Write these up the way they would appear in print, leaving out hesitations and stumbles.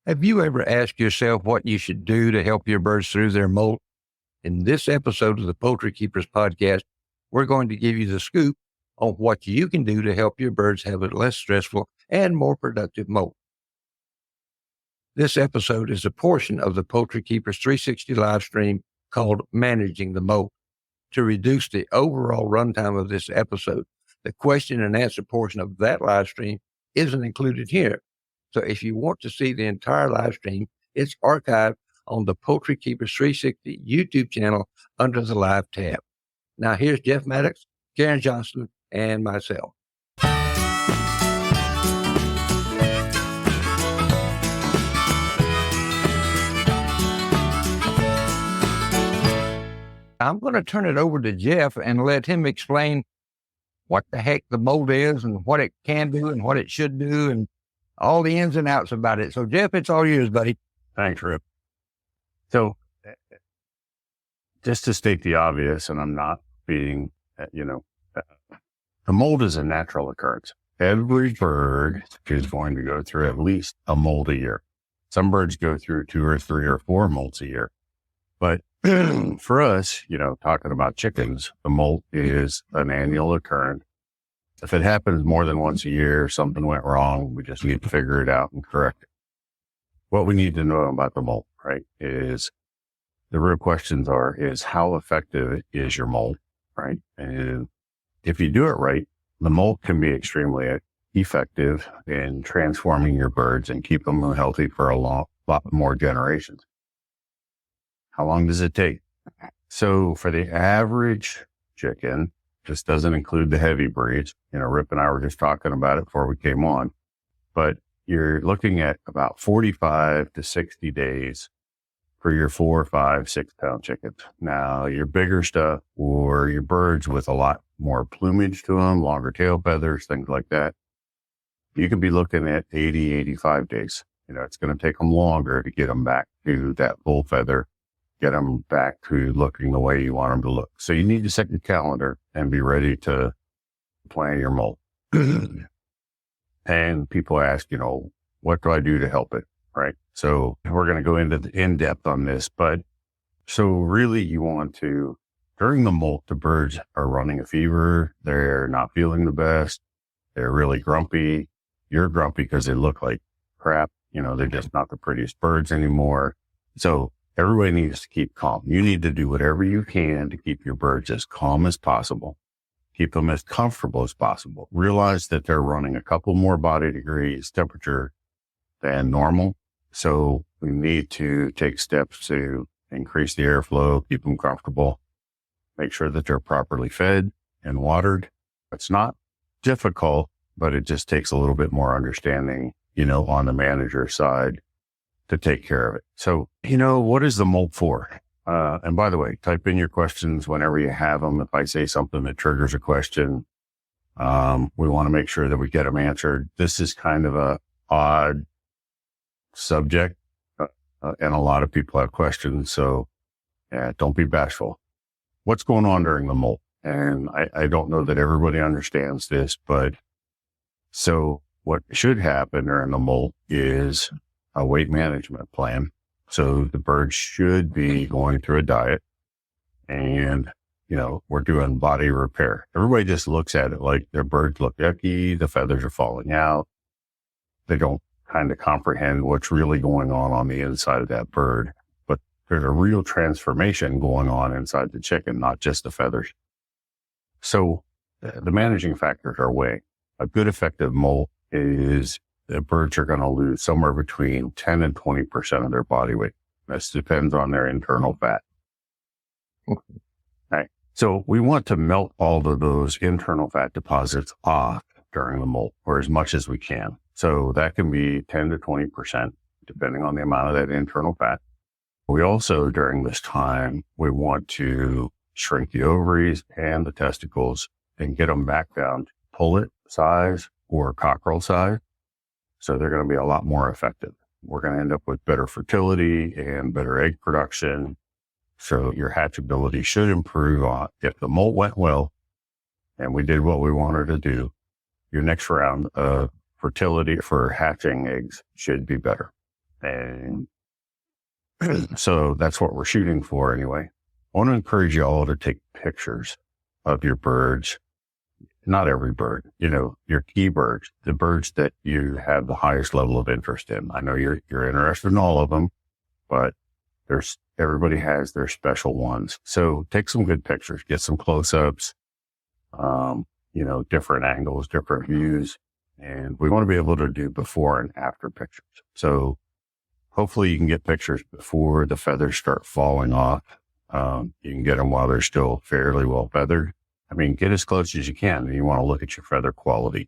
Have you ever asked yourself what you should do to help your birds through their molt? In this episode of the Poultry Keepers podcast, we're going to give you the scoop on what you can do to help your birds have a less stressful and more productive molt. This episode is a portion of the Poultry Keepers 360 live stream called Managing the Molt. To reduce the overall runtime of this episode, the question and answer portion of that live stream isn't included here. So if you want to see the entire live stream, it's archived on the Poultry Keepers 360 YouTube channel under the live tab. Now here's Jeff Maddox, Karen Johnston, and myself. I'm going to turn it over to Jeff and let him explain what the heck the molt is and what it can do and what it should do and all the ins and outs about it. So, Jeff, it's all yours, buddy. Thanks, Rip. So, just to state the obvious, and I'm not being, the molt is a natural occurrence. Every bird is going to go through at least a molt a year. Some birds go through 2 or 3 or 4 molts a year. But for us, talking about chickens, the molt is an annual occurrence. If it happens more than once a year, something went wrong, we just need to figure it out and correct it. What we need to know about the molt, right, is the real questions is how effective is your molt, right? And if you do it right, the molt can be extremely effective in transforming your birds and keep them healthy for a lot more generations. How long does it take? So for the average chicken, this doesn't include the heavy breeds. Rip and I were just talking about it before we came on, but you're looking at about 45 to 60 days for your 4, 5, 6 pound chickens. Now your bigger stuff or your birds with a lot more plumage to them, longer tail feathers, things like that, you could be looking at 80, 85 days. It's going to take them longer to get them back to that full feather, get them back to looking the way you want them to look. So you need to set your calendar and be ready to plan your molt. And people ask, what do I do to help it? Right. So we're going to go into the in-depth on this, but so really you want to, during the molt, the birds are running a fever. They're not feeling the best. They're really grumpy. You're grumpy because they look like crap. They're just not the prettiest birds anymore. So everybody needs to keep calm. You need to do whatever you can to keep your birds as calm as possible. Keep them as comfortable as possible. Realize that they're running a couple more body degrees temperature than normal. So we need to take steps to increase the airflow, keep them comfortable, make sure that they're properly fed and watered. It's not difficult, but it just takes a little bit more understanding, on the manager side to take care of it. So, what is the molt for? And by the way, type in your questions whenever you have them. If I say something that triggers a question, we want to make sure that we get them answered. This is kind of a odd subject, and a lot of people have questions. So don't be bashful. What's going on during the molt? And I don't know that everybody understands this, but so what should happen during the molt is a weight management plan. So the birds should be going through a diet and, we're doing body repair. Everybody just looks at it like their birds look yucky. The feathers are falling out. They don't kind of comprehend what's really going on the inside of that bird, but there's a real transformation going on inside the chicken, not just the feathers. So the managing factors are weighing. A good effective molt is the birds are going to lose somewhere between 10 and 20% of their body weight. This depends on their internal fat. Okay. So we want to melt all of those internal fat deposits off during the molt, or as much as we can. So that can be 10 to 20%, depending on the amount of that internal fat. We also, during this time, we want to shrink the ovaries and the testicles and get them back down to pullet size or cockerel size. So they're going to be a lot more effective. We're going to end up with better fertility and better egg production. So your hatchability should improve if the molt went well and we did what we wanted to do. Your next round of fertility for hatching eggs should be better. And so that's what we're shooting for anyway. I want to encourage you all to take pictures of your birds. Not every bird, your key birds, the birds that you have the highest level of interest in. I know you're interested in all of them, but everybody has their special ones. So take some good pictures, get some close-ups, different angles, different views. And we want to be able to do before and after pictures. So hopefully you can get pictures before the feathers start falling off. You can get them while they're still fairly well feathered. I mean, get as close as you can. And you want to look at your feather quality.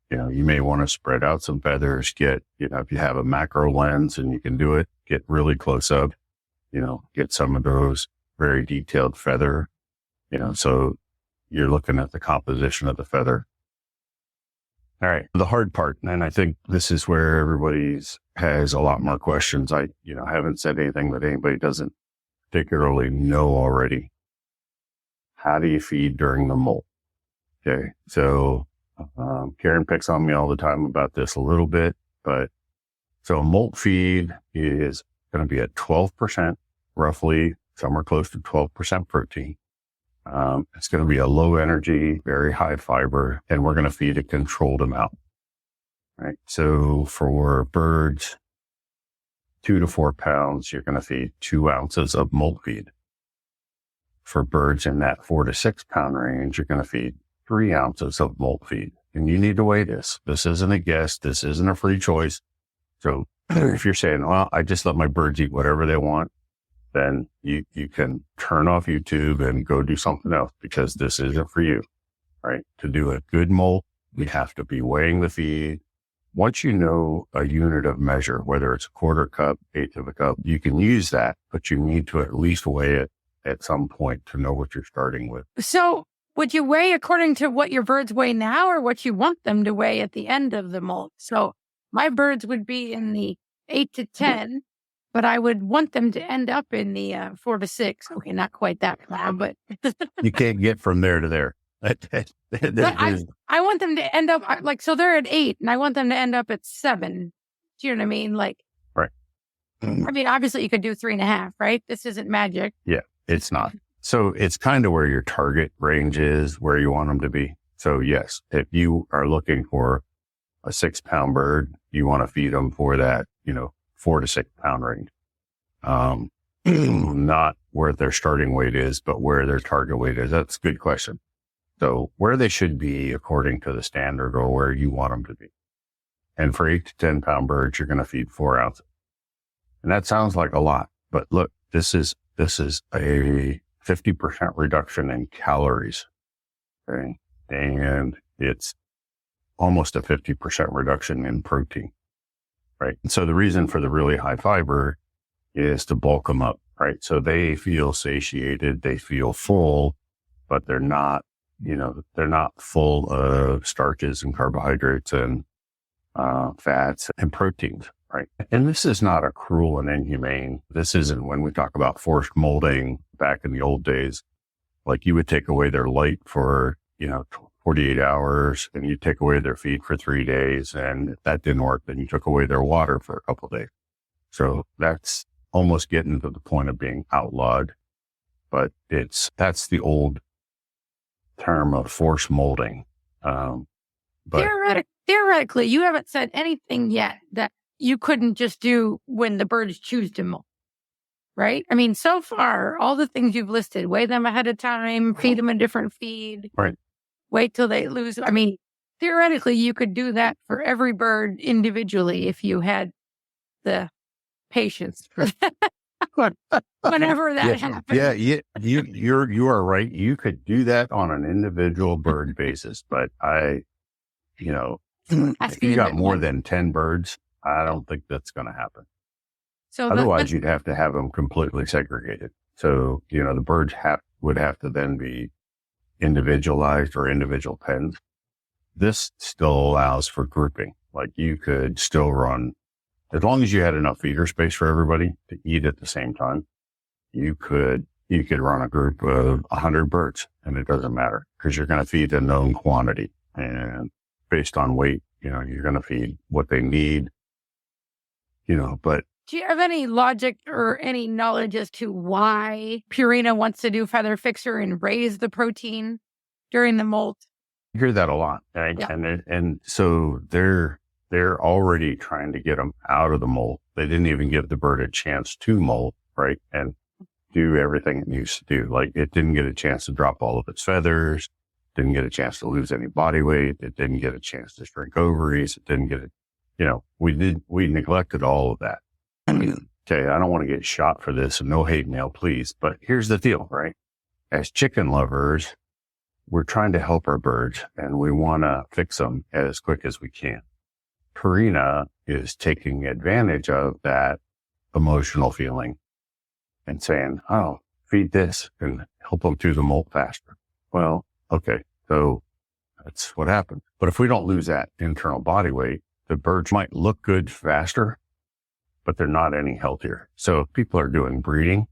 You may want to spread out some feathers, if you have a macro lens and you can do it, get really close up, get some of those very detailed feather, so you're looking at the composition of the feather. All right. The hard part, and I think this is where everybody's has a lot more questions. I haven't said anything that anybody doesn't particularly know already. How do you feed during the molt? Okay. So, Karen picks on me all the time about this a little bit, but so a molt feed is going to be at 12%, roughly somewhere close to 12% protein. It's going to be a low energy, very high fiber, and we're going to feed a controlled amount. Right. So for birds, 2 to 4 pounds, you're going to feed 2 ounces of molt feed. For birds in that 4 to 6 pound range, you're going to feed 3 ounces of molt feed. And you need to weigh this. This isn't a guess. This isn't a free choice. So if you're saying, well, I just let my birds eat whatever they want, then you can turn off YouTube and go do something else, because this isn't for you, right? To do a good molt, we have to be weighing the feed. Once you know a unit of measure, whether it's a quarter cup, eighth of a cup, you can use that, but you need to at least weigh it at some point to know what you're starting with. So would you weigh according to what your birds weigh now, or what you want them to weigh at the end of the molt? So my birds would be in the 8 to 10, but I would want them to end up in the 4 to 6. Okay, not quite that far, but you can't get from there to there. I want them to end up so they're at 8, and I want them to end up at 7. Do you know what I mean? Right. I mean, obviously you could do 3.5, right? This isn't magic. Yeah, it's not. So it's kind of where your target range is, where you want them to be. So yes, if you are looking for a 6 pound bird, you want to feed them for that, 4 to 6 pound range. Not where their starting weight is, but where their target weight is. That's a good question. So where they should be according to the standard, or where you want them to be. And for 8 to 10 pound birds, you're going to feed 4 ounces. And that sounds like a lot, but look, this is a 50% reduction in calories. Okay. And it's almost a 50% reduction in protein. Right. And so the reason for the really high fiber is to bulk them up. Right. So they feel satiated, they feel full, but they're not full of starches and carbohydrates and fats and proteins. Right. And this is not a cruel and inhumane. This isn't when we talk about forced molding back in the old days, like you would take away their light for, 48 hours, and you take away their feed for 3 days. And if that didn't work, then you took away their water for a couple of days. So that's almost getting to the point of being outlawed, but that's the old term of forced molding. But theoretically, you haven't said anything yet that you couldn't just do when the birds choose to molt, right? I mean, so far, all the things you've listed, weigh them ahead of time, feed them a different feed, right? Wait till they lose. I mean, theoretically, you could do that for every bird individually if you had the patience for that. Whenever that happens. Yeah, you are right. You could do that on an individual bird basis, but if you got more than 10 birds, I don't think that's going to happen. So otherwise, you'd have to have them completely segregated. So, the birds would have to then be individualized or individual pens. This still allows for grouping. Like you could still run, as long as you had enough feeder space for everybody to eat at the same time, you could run a group of 100 birds, and it doesn't matter because you're going to feed a known quantity, and based on weight, you're going to feed what they need, but Do you have any logic or any knowledge as to why Purina wants to do feather fixer and raise the protein during the molt? You hear that a lot, right? Yeah. And so they're already trying to get them out of the molt. They didn't even give the bird a chance to molt, right? And do everything it needs to do. Like, it didn't get a chance to drop all of its feathers, didn't get a chance to lose any body weight. It didn't get a chance to shrink ovaries. It didn't get it. We neglected all of that. Okay, I don't want to get shot for this, and no hate mail, please. But here's the deal, right? As chicken lovers, we're trying to help our birds, and we want to fix them as quick as we can. Purina is taking advantage of that emotional feeling and saying, oh, feed this and help them through the molt faster. Well, okay, so that's what happened. But if we don't lose that internal body weight, the birds might look good faster, but they're not any healthier. So if people are doing breeding,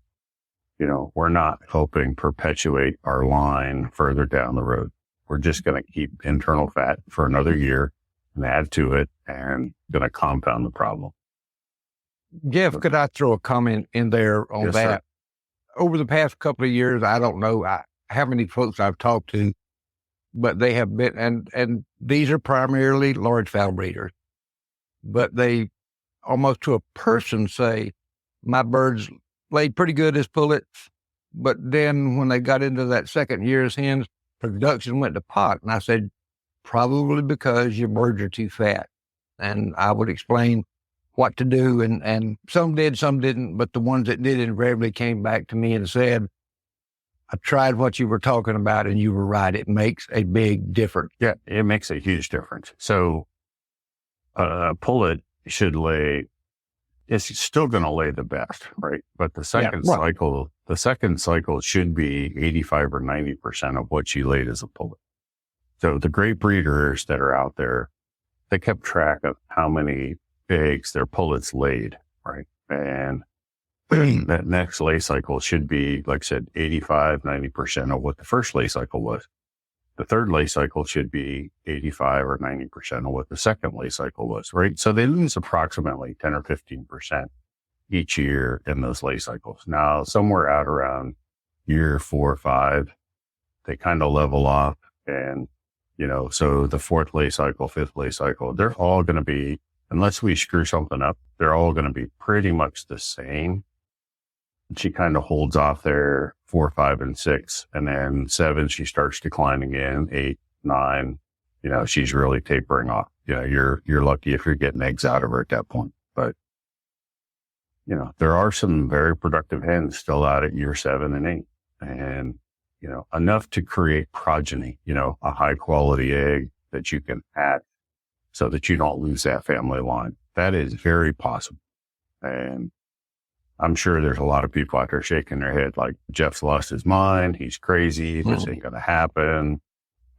we're not helping perpetuate our line further down the road. We're just going to keep internal fat for another year and add to it and going to compound the problem. Jeff, could I throw a comment in there on Yes, that? sir. Over the past couple of years, I don't know how many folks I've talked to, but they have been, and these are primarily large fowl breeders, but they almost to a person say, my birds laid pretty good as pullets, but then when they got into that second year's hens, production went to pot. And I said, probably because your birds are too fat. And I would explain what to do. And some did, some didn't, but the ones that did invariably came back to me and said, I tried what you were talking about and you were right. It makes a big difference. Yeah, it makes a huge difference. So pullet should lay, it's still going to lay the best, right? But the second cycle should be 85 or 90% of what she laid as a pullet. So the great breeders that are out there, they kept track of how many eggs their pullets laid, right? And that next lay cycle should be, like I said, 85, 90% of what the first lay cycle was. The third lay cycle should be 85 or 90% of what the second lay cycle was, right? So they lose approximately 10 or 15% each year in those lay cycles. Now, somewhere out around year 4 or 5, they kind of level off. And, so the fourth lay cycle, fifth lay cycle, they're all going to be, unless we screw something up, they're all going to be pretty much the same. She kind of holds off there 4, 5, and 6. And then 7, she starts declining again. 8, 9, she's really tapering off. You're lucky if you're getting eggs out of her at that point. But, there are some very productive hens still out at year 7 and 8. And, enough to create progeny, a high quality egg that you can hatch so that you don't lose that family line. That is very possible. And I'm sure there's a lot of people out there shaking their head like, Jeff's lost his mind. He's crazy. This ain't going to happen.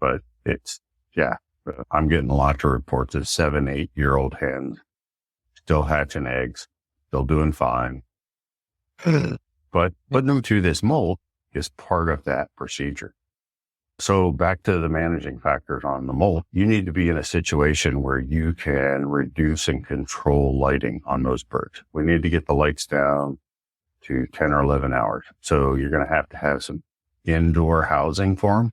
But I'm getting a lot of reports of 7, 8-year-old hens still hatching eggs, still doing fine. But putting them through this molt is part of that procedure. So back to the managing factors on the molt, you need to be in a situation where you can reduce and control lighting on those birds. We need to get the lights down to 10 or 11 hours. So you're going to have some indoor housing for them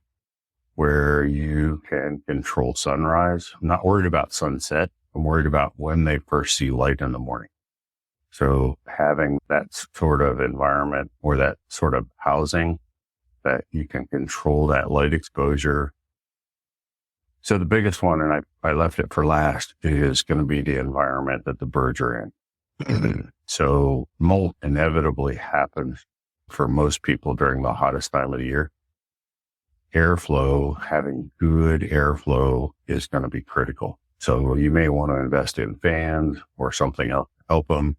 where you can control sunrise. I'm not worried about sunset. I'm worried about when they first see light in the morning. So having that sort of environment or that sort of housing that you can control that light exposure. So the biggest one, and I left it for last, is going to be the environment that the birds are in. So molt inevitably happens for most people during the hottest time of the year. Airflow, having good airflow is going to be critical. So you may want to invest in fans or something else to help them.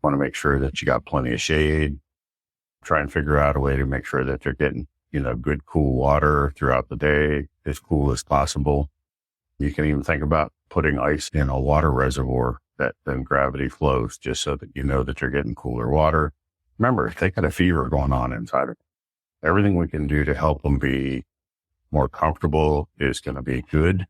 Want to make sure that you got plenty of shade. Try and figure out a way to make sure that they're getting, good cool water throughout the day, as cool as possible. You can even think about putting ice in a water reservoir that then gravity flows just so that you know that you're getting cooler water. Remember, they got a fever going on inside it. Everything we can do to help them be more comfortable is going to be good.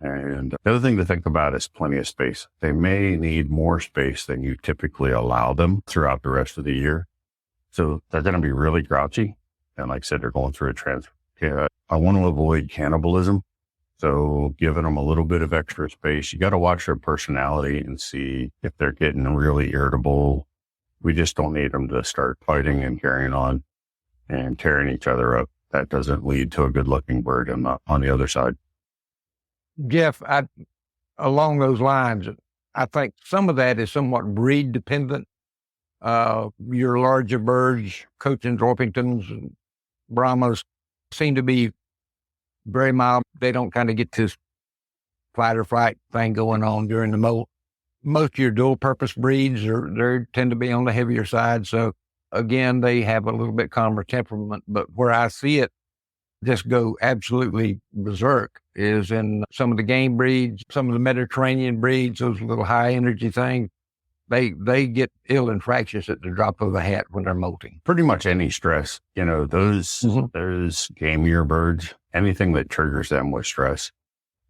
And the other thing to think about is plenty of space. They may need more space than you typically allow them throughout the rest of the year. So they're going to be really grouchy. And like I said, they're going through a transfer. I want to avoid cannibalism. So giving them a little bit of extra space, you got to watch their personality and see if they're getting really irritable. We just don't need them to start fighting and carrying on and tearing each other up. That doesn't lead to a good looking bird on the other side. Jeff, along those lines, I think some of that is somewhat breed dependent. Your larger birds, Cochins, Orpingtons, and Brahmas seem to be very mild. They don't kind of get this fight or flight thing going on during the molt. Most of your dual purpose breeds they tend to be on the heavier side. So again, they have a little bit calmer temperament, but where I see it just go absolutely berserk is in some of the game breeds, some of the Mediterranean breeds, those little high energy things. They get ill and fractious at the drop of a hat when they're molting. Pretty much any stress, those gamier birds, anything that triggers them with stress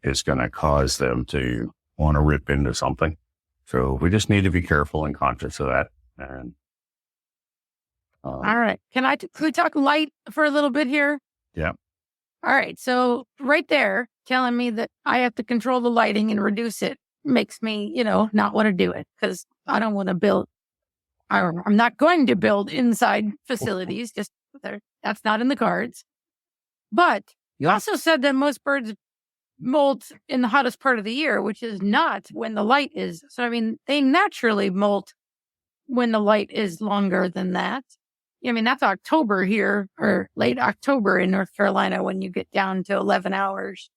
is going to cause them to want to rip into something. So we just need to be careful and conscious of that. And all right. Can we talk light for a little bit here? Yeah. All right. So right there, telling me that I have to control the lighting and reduce it makes me, not want to do it because I don't want to build. I'm not going to build inside facilities. Just that's not in the cards. But you also said that most birds molt in the hottest part of the year, which is not when the light is. So, they naturally molt when the light is longer than that. That's October here or late October in North Carolina when you get down to 11 hours.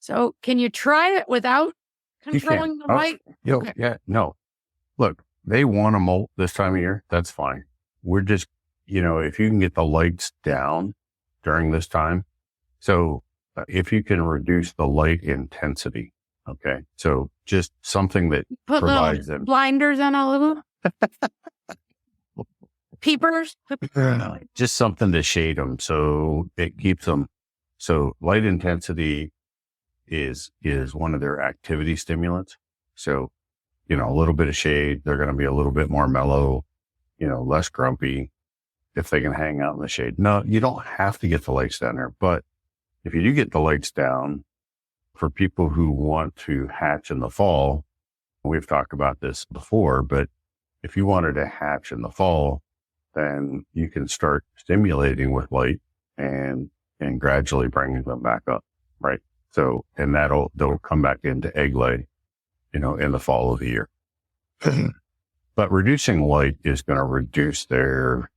So can you try it without controlling the light? Okay. Yeah. No. Look, they want to molt this time of year. That's fine. We're just, if you can get the lights down during this time. So if you can reduce the light intensity. Okay. So just something that put provides them blinders on all of them. Peepers. Just something to shade them. So it keeps them. So light intensity is one of their activity stimulants. So, a little bit of shade, they're going to be a little bit more mellow, less grumpy if they can hang out in the shade. No, you don't have to get the lights down there, but if you do get the lights down for people who want to hatch in the fall, we've talked about this before, but if you wanted to hatch in the fall, then you can start stimulating with light and gradually bringing them back up. Right. So, and they'll come back into egg lay, in the fall of the year. But reducing light is going to reduce their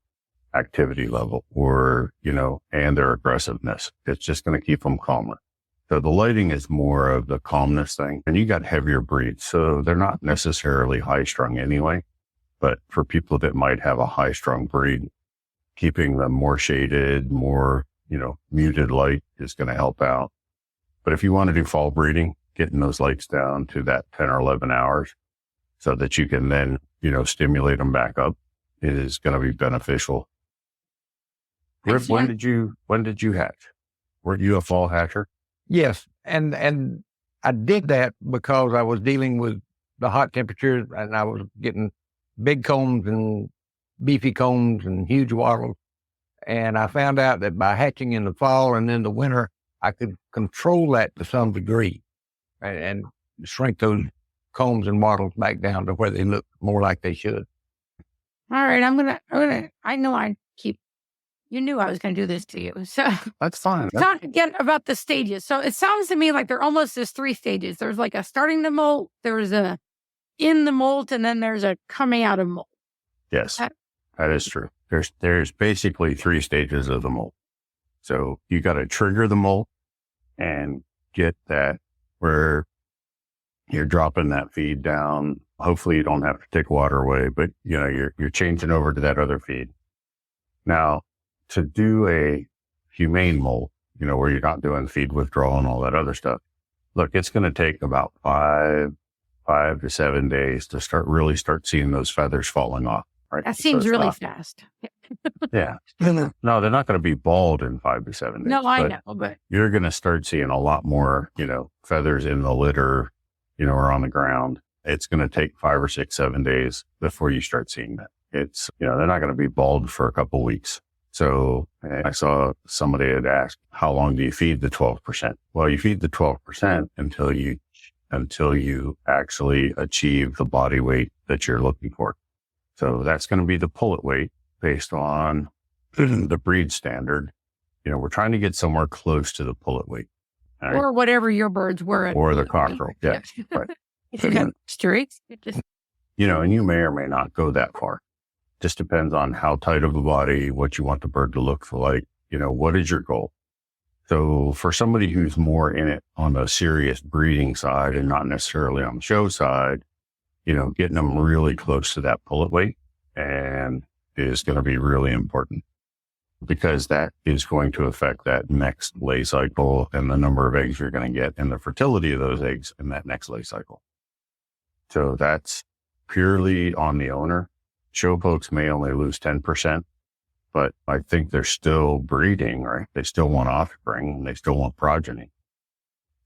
activity level and their aggressiveness. It's just going to keep them calmer. So the lighting is more of the calmness thing. And you got heavier breeds, so they're not necessarily high strung anyway. But for people that might have a high strung breed, keeping them more shaded, more, muted light is going to help out. But if you want to do fall breeding, getting those lights down to that 10 or 11 hours so that you can then, stimulate them back up is going to be beneficial. Rip, when did you hatch? Were you a fall hatcher? Yes. And I did that because I was dealing with the hot temperatures and I was getting big combs and beefy combs and huge wattles. And I found out that by hatching in the fall and in the winter, I could control that to some degree and shrink those combs and wattles back down to where they look more like they should. All right. You knew I was going to do this to you. So that's fine. Talk again about the stages. So it sounds to me like there almost is 3 stages. There's like a starting the molt, there's a in the molt, and then there's a coming out of molt. Yes, that is true. There's basically 3 stages of the molt. So you got to trigger the molt and get that where you're dropping that feed down. Hopefully you don't have to take water away, but you're changing over to that other feed. Now, to do a humane molt, where you're not doing feed withdrawal and all that other stuff, look, it's going to take about 5 to 7 days to start seeing those feathers falling off. Right? That seems really fast. Yeah. No, they're not going to be bald in 5 to 7 days. No, I but know, but you're going to start seeing a lot more, feathers in the litter, or on the ground. It's going to take 5 or 6, 7 days before you start seeing that. It's, they're not going to be bald for a couple of weeks. So I saw somebody had asked, how long do you feed the 12%? Well, you feed the 12% until you actually achieve the body weight that you're looking for. So that's going to be the pullet weight based on the breed standard. We're trying to get somewhere close to the pullet weight. Right? or whatever your birds were. Or the cockerel. Yeah. Right. If you got streaks, it just And you may or may not go that far. Just depends on how tight of a body, what you want the bird to look like, what is your goal? So for somebody who's more in it on the serious breeding side and not necessarily on the show side, getting them really close to that pullet weight and is going to be really important because that is going to affect that next lay cycle and the number of eggs you're going to get and the fertility of those eggs in that next lay cycle. So that's purely on the owner. Show folks may only lose 10%, but I think they're still breeding, right? They still want offspring and they still want progeny.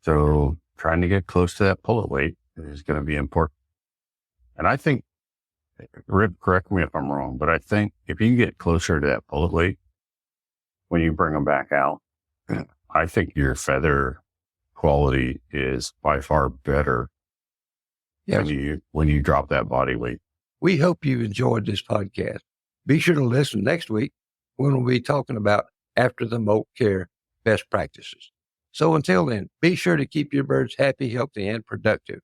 So trying to get close to that pullet weight is going to be important. And I think, Rip, correct me if I'm wrong, but I think if you get closer to that pullet weight, when you bring them back out, I think your feather quality is by far better when you drop that body weight. We hope you enjoyed this podcast. Be sure to listen next week when we'll be talking about after the molt care best practices. So until then, be sure to keep your birds happy, healthy, and productive.